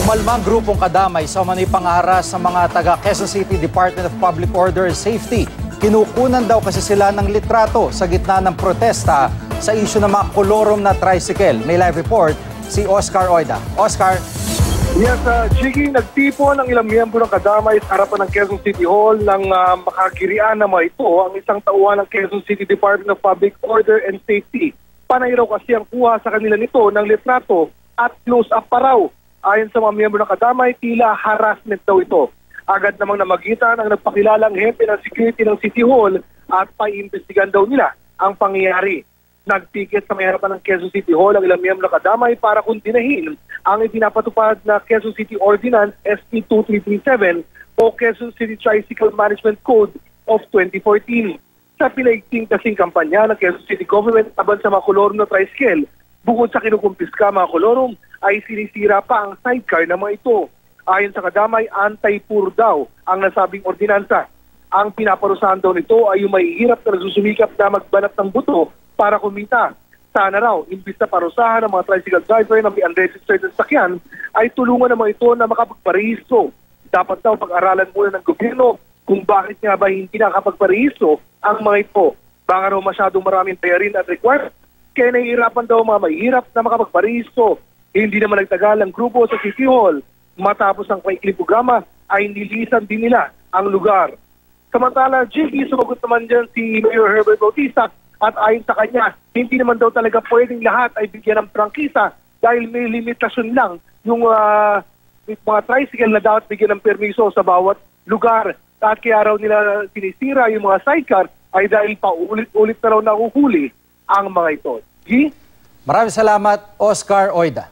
Umalma ang grupong kadamay sa umano'y pang-aaras sa mga taga Quezon City Department of Public Order and Safety. Kinukunan daw kasi sila ng litrato sa gitna ng protesta sa isyu ng mga kolorom na tricycle. May live report si Oscar Oida. Oscar. Yes, Jiggy, nagtipon ang ilang miyembro ng kadamay sa harapan ng Quezon City Hall nang makagirian na mga ito ang isang tauhan ng Quezon City Department of Public Order and Safety. Panay raw kasi ang kuha sa kanila nito ng litrato at close-up pa raw. Ayon sa mga miyembro ng kadamay, tila harassment daw ito. Agad namang namagitan ang nagpakilalang hepe ng security ng City Hall at paiimbestigan daw nila ang pangyayari. Nagpikit sa may harapan ng Quezon City Hall ang ilang miyembro ng kadamay para kundinahin ang ipinapatupad na Quezon City Ordinance ST 2337 o Quezon City Tricycle Management Code of 2014. Sa pinaigting kasing kampanya ng Quezon City Government taban sa mga kolorom na tricycle, bukod sa kinukumpiska mga kolorom, ay sinisira pa ang sidecar ng mga ito. Ayon sa kadamay, anti-poor daw ang nasabing ordinansa. Ang pinaparusahan daw nito ay yung mahihirap na nagsusumikap na magbanat ng buto para kumita. Sana raw, imbis na parusahan ng mga tricycle driver na may unregistered na sakyan, ay tulungan naman ito na makapagparehistro. Dapat daw pag-aralan muna ng gobyerno kung bakit nga ba hindi nakapagparehistro ang mga ito. Baka raw masyadong maraming bayarin at required, kaya nahihirapan daw mga mahihirap na makapagparehistro. Hindi naman nagtagal ang grupo sa City Hall. Matapos ang maikling programa ay nilisan din nila ang lugar. Samantala, Jiggy, sumagot naman dyan si Mayor Herbert Bautista at ayon sa kanya, hindi naman daw talaga pwedeng lahat ay bigyan ng prangkisa dahil may limitasyon lang yung mga tricycle na dapat bigyan ng permiso sa bawat lugar. At kaya raw nila sinisira yung mga sidecar ay dahil paulit-ulit na raw nahuhuli ang mga ito. G? Maraming salamat, Oscar Oida.